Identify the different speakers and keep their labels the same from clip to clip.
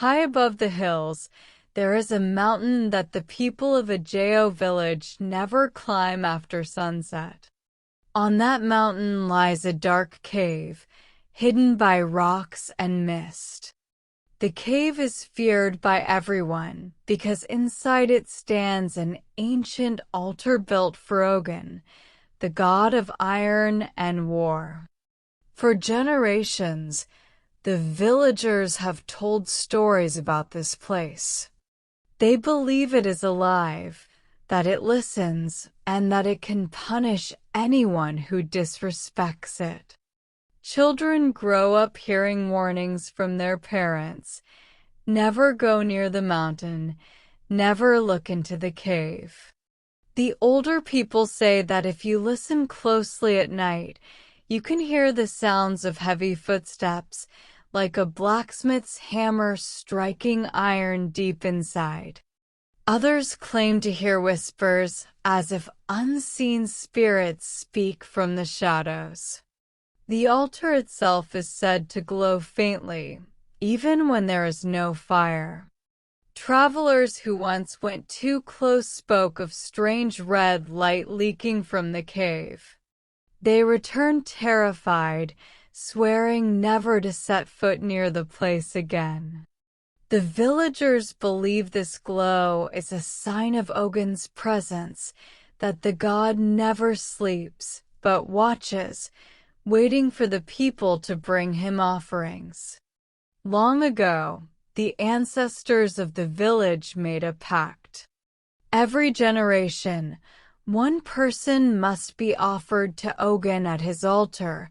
Speaker 1: High above the hills, there is a mountain that the people of Ajao village never climb after sunset. On that mountain lies a dark cave, hidden by rocks and mist. The cave is feared by everyone because inside it stands an ancient altar built for Ogun, the god of iron and war. For generations, the villagers have told stories about this place. They believe it is alive, that it listens, and that it can punish anyone who disrespects it. Children grow up hearing warnings from their parents: never go near the mountain, never look into the cave. The older people say that if you listen closely at night, you can hear the sounds of heavy footsteps, like a blacksmith's hammer striking iron deep inside. Others claim to hear whispers, as if unseen spirits speak from the shadows. The altar itself is said to glow faintly, even when there is no fire. Travelers who once went too close spoke of strange red light leaking from the cave. They returned terrified, swearing never to set foot near the place again. The villagers believe this glow is a sign of Ogun's presence, that the god never sleeps, but watches, waiting for the people to bring him offerings. Long ago, the ancestors of the village made a pact. Every generation, one person must be offered to Ogun at his altar,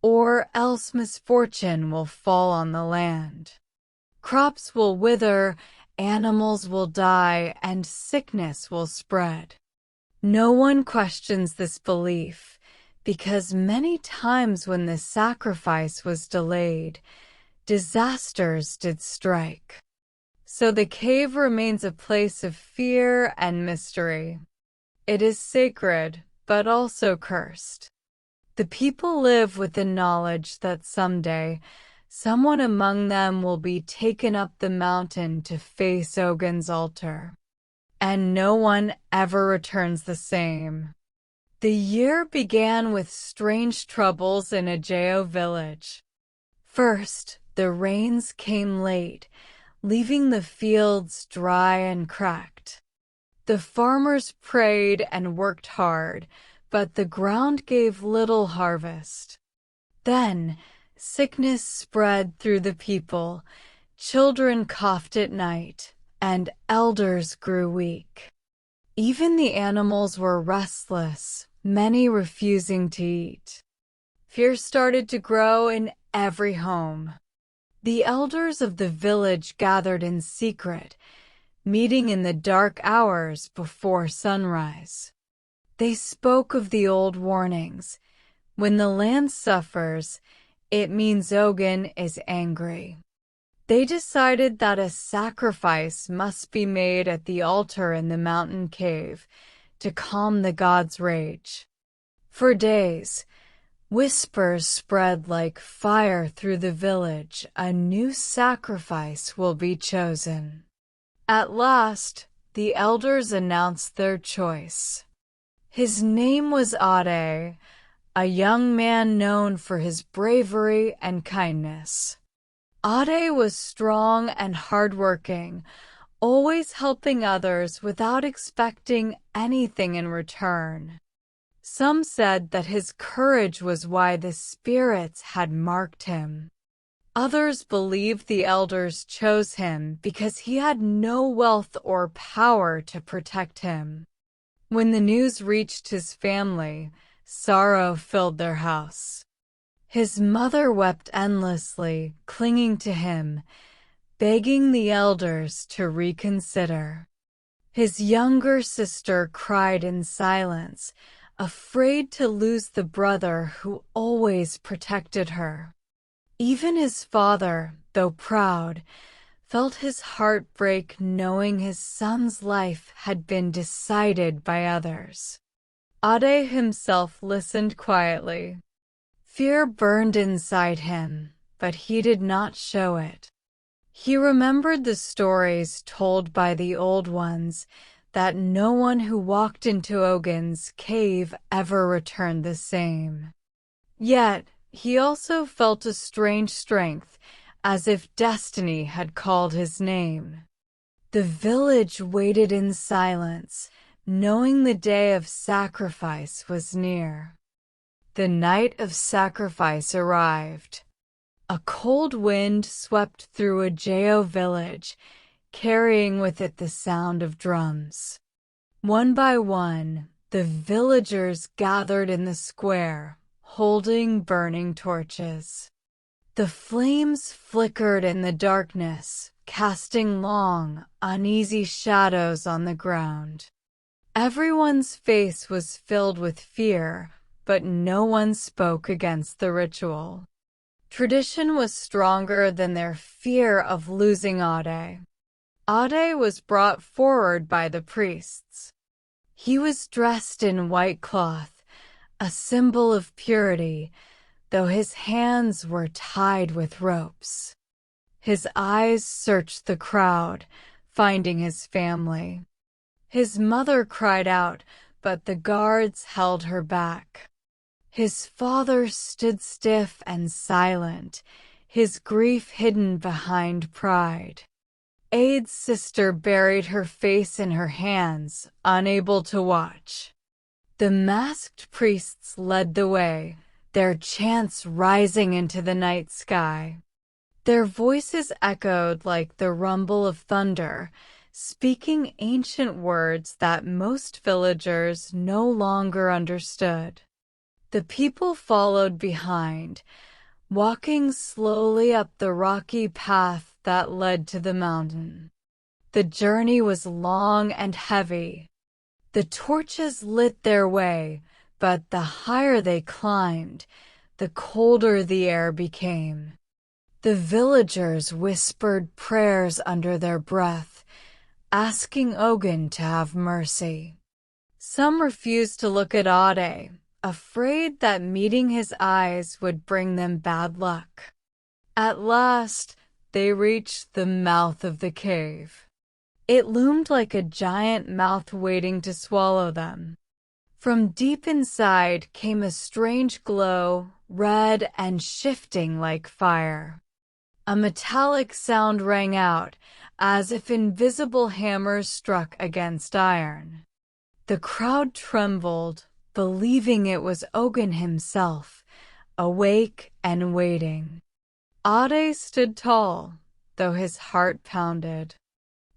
Speaker 1: or else misfortune will fall on the land. Crops will wither, animals will die, and sickness will spread. No one questions this belief, because many times when the sacrifice was delayed, disasters did strike. So the cave remains a place of fear and mystery. It is sacred, but also cursed. The people live with the knowledge that someday, someone among them will be taken up the mountain to face Ogun's altar. And no one ever returns the same. The year began with strange troubles in Ajao village. First, the rains came late, leaving the fields dry and cracked. The farmers prayed and worked hard, but the ground gave little harvest. Then, sickness spread through the people, children coughed at night, and elders grew weak. Even the animals were restless, many refusing to eat. Fear started to grow in every home. The elders of the village gathered in secret, meeting in the dark hours before sunrise. They spoke of the old warnings. When the land suffers, it means Ogun is angry. They decided that a sacrifice must be made at the altar in the mountain cave to calm the god's rage. For days, whispers spread like fire through the village: a new sacrifice will be chosen. At last, the elders announced their choice. His name was Ajao, a young man known for his bravery and kindness. Ajao was strong and hardworking, always helping others without expecting anything in return. Some said that his courage was why the spirits had marked him. Others believed the elders chose him because he had no wealth or power to protect him. When the news reached his family, sorrow filled their house. His mother wept endlessly, clinging to him, begging the elders to reconsider. His younger sister cried in silence, afraid to lose the brother who always protected her. Even his father, though proud, felt his heart break knowing his son's life had been decided by others. Ajao himself listened quietly. Fear burned inside him, but he did not show it. He remembered the stories told by the old ones that no one who walked into Ogun's cave ever returned the same. Yet, he also felt a strange strength, as if destiny had called his name. The village waited in silence, knowing the day of sacrifice was near. The night of sacrifice arrived. A cold wind swept through Ajao village, carrying with it the sound of drums. One by one, the villagers gathered in the square, holding burning torches. The flames flickered in the darkness, casting long, uneasy shadows on the ground. Everyone's face was filled with fear, but no one spoke against the ritual. Tradition was stronger than their fear of losing Ade. Ade was brought forward by the priests. He was dressed in white cloth, a symbol of purity, though his hands were tied with ropes. His eyes searched the crowd, finding his family. His mother cried out, but the guards held her back. His father stood stiff and silent, his grief hidden behind pride. Ade's sister buried her face in her hands, unable to watch. The masked priests led the way, their chants rising into the night sky. Their voices echoed like the rumble of thunder, speaking ancient words that most villagers no longer understood. The people followed behind, walking slowly up the rocky path that led to the mountain. The journey was long and heavy. The torches lit their way, but the higher they climbed, the colder the air became. The villagers whispered prayers under their breath, asking Ogun to have mercy. Some refused to look at Ade, afraid that meeting his eyes would bring them bad luck. At last, they reached the mouth of the cave. It loomed like a giant mouth waiting to swallow them. From deep inside came a strange glow, red and shifting like fire. A metallic sound rang out, as if invisible hammers struck against iron. The crowd trembled, believing it was Ogun himself, awake and waiting. Ade stood tall, though his heart pounded.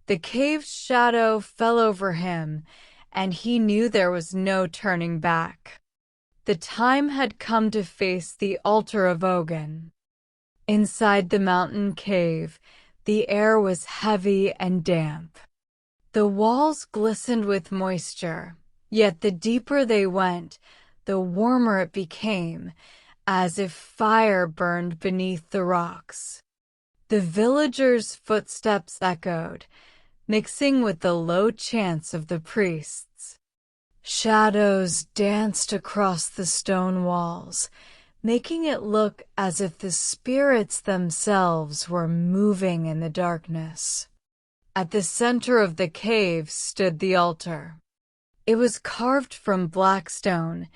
Speaker 1: The cave's shadow fell over him, and he knew there was no turning back. The time had come to face the altar of Ogun. Inside the mountain cave, the air was heavy and damp. The walls glistened with moisture, yet the deeper they went, the warmer it became, as if fire burned beneath the rocks. The villagers' footsteps echoed, mixing with the low chants of the priests. Shadows danced across the stone walls, making it look as if the spirits themselves were moving in the darkness. At the center of the cave stood the altar. It was carved from black stone,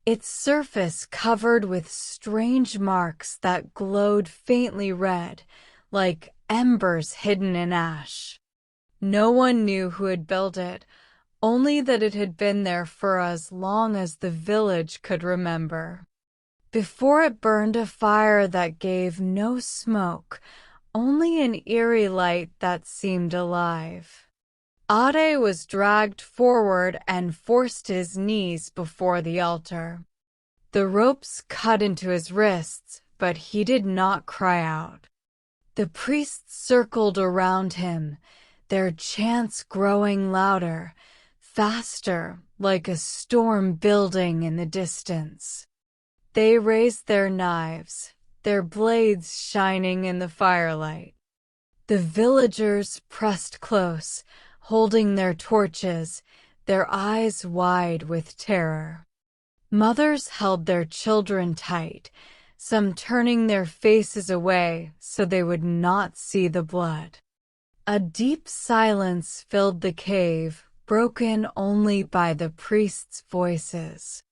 Speaker 1: its surface covered with strange marks that glowed faintly red, like embers hidden in ash. No one knew who had built it, only that it had been there for as long as the village could remember. Before it burned a fire that gave no smoke, only an eerie light that seemed alive. Ade was dragged forward and forced to his knees before the altar. The ropes cut into his wrists, but he did not cry out. The priests circled around him, their chants growing louder, faster, like a storm building in the distance. They raised their knives, their blades shining in the firelight. The villagers pressed close, holding their torches, their eyes wide with terror. Mothers held their children tight, some turning their faces away so they would not see the blood. A deep silence filled the cave, broken only by the priests' voices.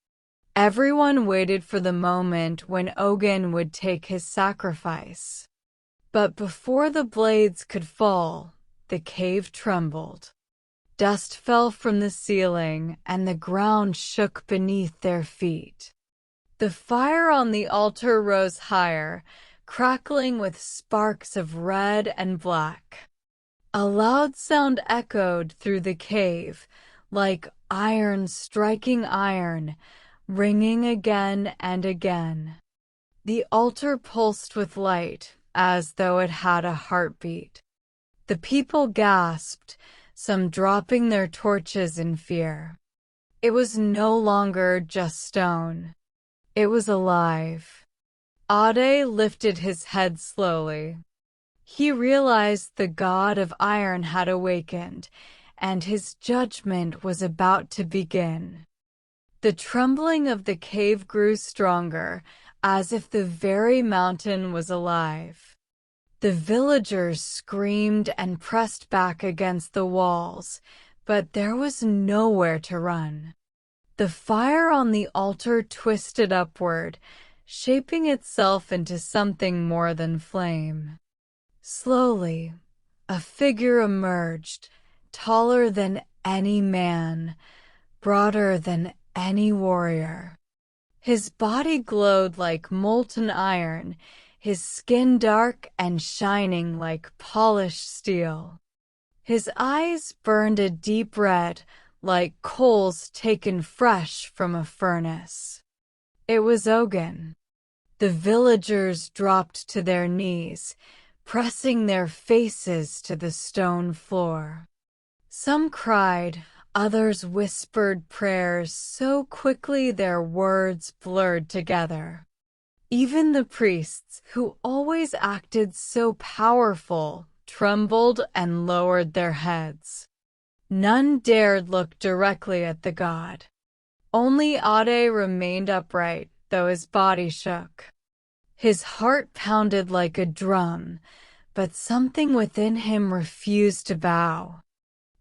Speaker 1: Everyone waited for the moment when Ogun would take his sacrifice. But before the blades could fall, the cave trembled. Dust fell from the ceiling, and the ground shook beneath their feet. The fire on the altar rose higher, crackling with sparks of red and black. A loud sound echoed through the cave, like iron striking iron, ringing again and again. The altar pulsed with light, as though it had a heartbeat. The people gasped, some dropping their torches in fear. It was no longer just stone. It was alive. Ade lifted his head slowly. He realized the god of iron had awakened, and his judgment was about to begin. The trembling of the cave grew stronger, as if the very mountain was alive. The villagers screamed and pressed back against the walls, but there was nowhere to run. The fire on the altar twisted upward, shaping itself into something more than flame. Slowly, a figure emerged, taller than any man, broader than any warrior. His body glowed like molten iron, his skin dark and shining like polished steel. His eyes burned a deep red, like coals taken fresh from a furnace. It was Ogun. The villagers dropped to their knees, pressing their faces to the stone floor. Some cried, others whispered prayers so quickly their words blurred together. Even the priests, who always acted so powerful, trembled and lowered their heads. None dared look directly at the god. Only Ade remained upright, though his body shook. His heart pounded like a drum, but something within him refused to bow.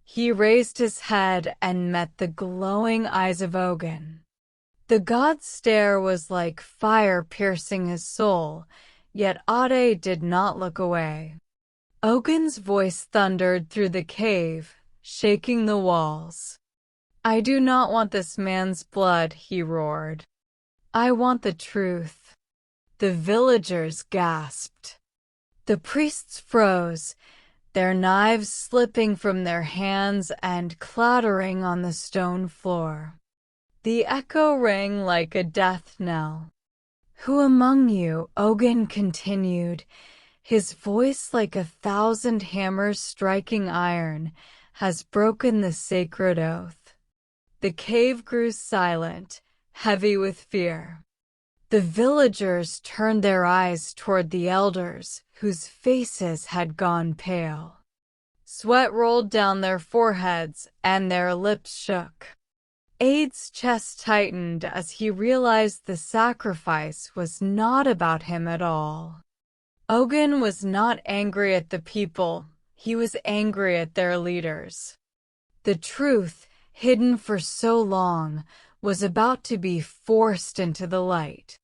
Speaker 1: He raised his head and met the glowing eyes of Ogun. The god's stare was like fire piercing his soul, yet Ade did not look away. Ogun's voice thundered through the cave, shaking the walls. "I do not want this man's blood," he roared. "I want the truth." The villagers gasped. The priests froze, their knives slipping from their hands and clattering on the stone floor. The echo rang like a death knell. "Who among you," Ogun continued, his voice like 1,000 hammers striking iron, "has broken the sacred oath?" The cave grew silent, heavy with fear. The villagers turned their eyes toward the elders, whose faces had gone pale. Sweat rolled down their foreheads, and their lips shook. Ade's chest tightened as he realized the sacrifice was not about him at all. Ogun was not angry at the people, he was angry at their leaders. The truth, hidden for so long, was about to be forced into the light.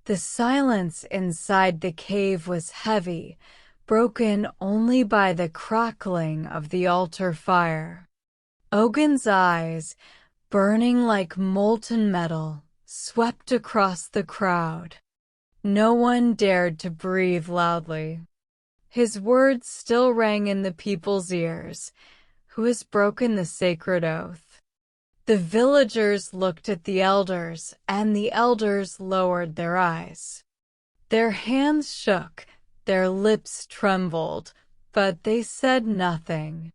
Speaker 1: The silence inside the cave was heavy, broken only by the crackling of the altar fire. Ogun's eyes, burning like molten metal, swept across the crowd. No one dared to breathe loudly. His words still rang in the people's ears. "Who has broken the sacred oath?" The villagers looked at the elders, and the elders lowered their eyes. Their hands shook, their lips trembled, but they said nothing.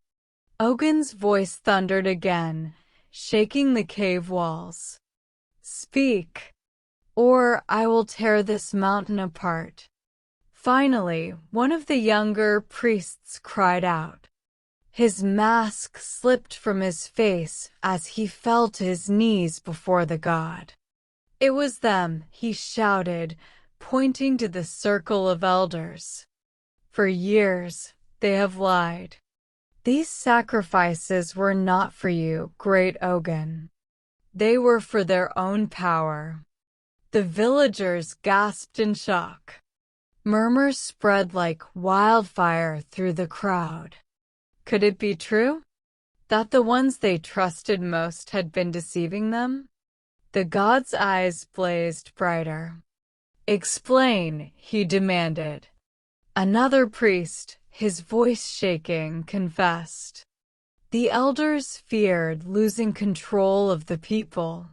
Speaker 1: Ogun's voice thundered again, shaking the cave walls. "Speak, or I will tear this mountain apart." Finally, one of the younger priests cried out. His mask slipped from his face as he fell to his knees before the god. "It was them," he shouted, pointing to the circle of elders. For years, they have lied. These sacrifices were not for you, great Ogun. They were for their own power. The villagers gasped in shock. Murmurs spread like wildfire through the crowd. Could it be true? That the ones they trusted most had been deceiving them? The god's eyes blazed brighter. Explain, he demanded. Another priest, his voice shaking, confessed. The elders feared losing control of the people.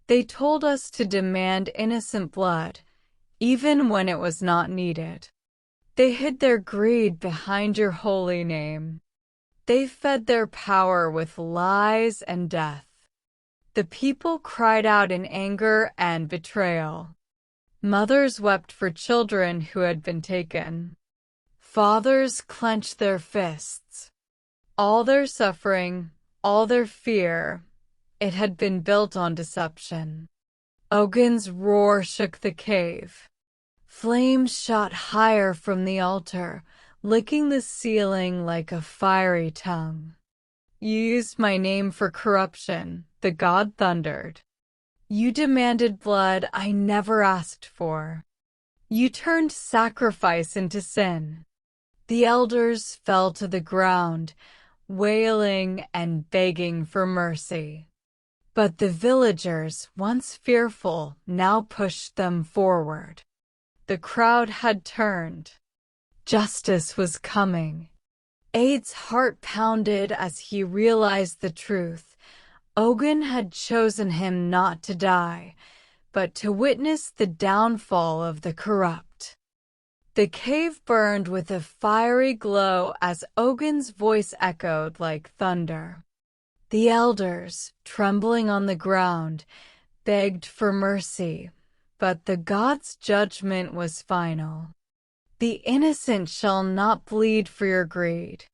Speaker 1: They told us to demand innocent blood, even when it was not needed. They hid their greed behind your holy name. They fed their power with lies and death. The people cried out in anger and betrayal. Mothers wept for children who had been taken. Fathers clenched their fists. All their suffering, all their fear, it had been built on deception. Ogun's roar shook the cave. Flames shot higher from the altar, licking the ceiling like a fiery tongue. You used my name for corruption, the god thundered. You demanded blood I never asked for. You turned sacrifice into sin. The elders fell to the ground, wailing and begging for mercy. But the villagers, once fearful, now pushed them forward. The crowd had turned. Justice was coming. Aid's heart pounded as he realized the truth. Ogun had chosen him not to die, but to witness the downfall of the corrupt. The cave burned with a fiery glow as Ogun's voice echoed like thunder. The elders, trembling on the ground, begged for mercy, but the god's judgment was final. The innocent shall not bleed for your greed.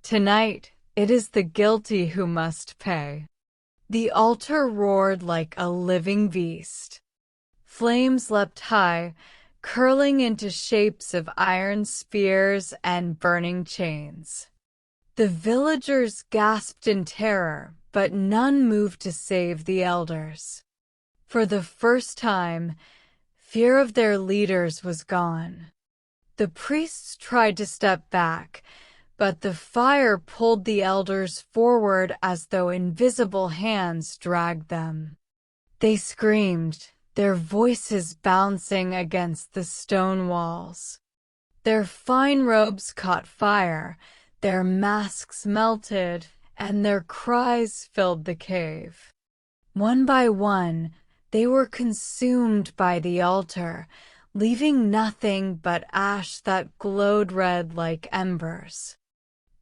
Speaker 1: Tonight, it is the guilty who must pay. The altar roared like a living beast. Flames leapt high, curling into shapes of iron spears and burning chains. The villagers gasped in terror, but none moved to save the elders. For the first time, fear of their leaders was gone. The priests tried to step back, but the fire pulled the elders forward as though invisible hands dragged them. They screamed, their voices bouncing against the stone walls. Their fine robes caught fire, their masks melted, and their cries filled the cave. One by one, they were consumed by the altar, leaving nothing but ash that glowed red like embers.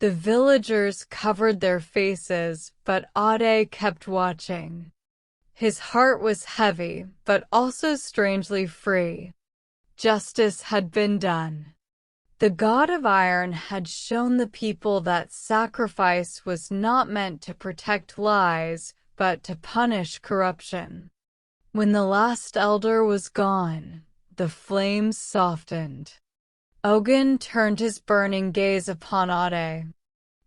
Speaker 1: The villagers covered their faces, but Ade kept watching. His heart was heavy, but also strangely free. Justice had been done. The god of iron had shown the people that sacrifice was not meant to protect lies, but to punish corruption. When the last elder was gone, the flames softened. Ogun turned his burning gaze upon Ade.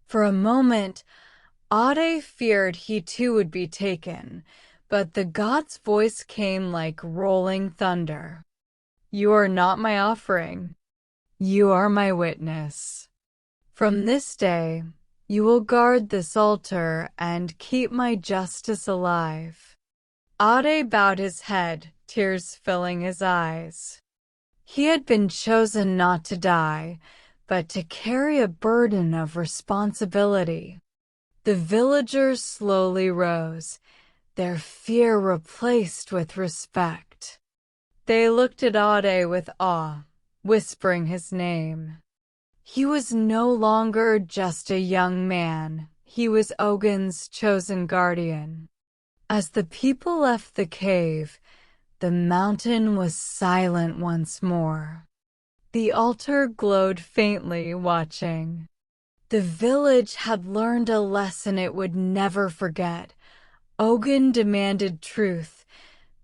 Speaker 1: For a moment, Ade feared he too would be taken, but the god's voice came like rolling thunder. You are not my offering. You are my witness. From this day, you will guard this altar and keep my justice alive. Ade bowed his head, tears filling his eyes. He had been chosen not to die, but to carry a burden of responsibility. The villagers slowly rose, their fear replaced with respect. They looked at Ade with awe, whispering his name. He was no longer just a young man, he was Ogun's chosen guardian. As the people left the cave, the mountain was silent once more. The altar glowed faintly, watching. The village had learned a lesson it would never forget. Ogun demanded truth,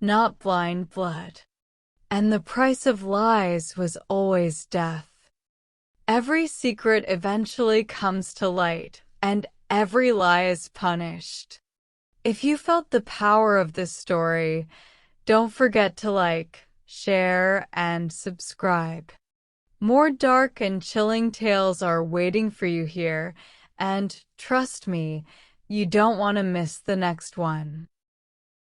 Speaker 1: not blind blood. and the price of lies was always death. Every secret eventually comes to light, and every lie is punished. If you felt the power of this story, don't forget to like, share, and subscribe. More dark and chilling tales are waiting for you here, and trust me, you don't want to miss the next one.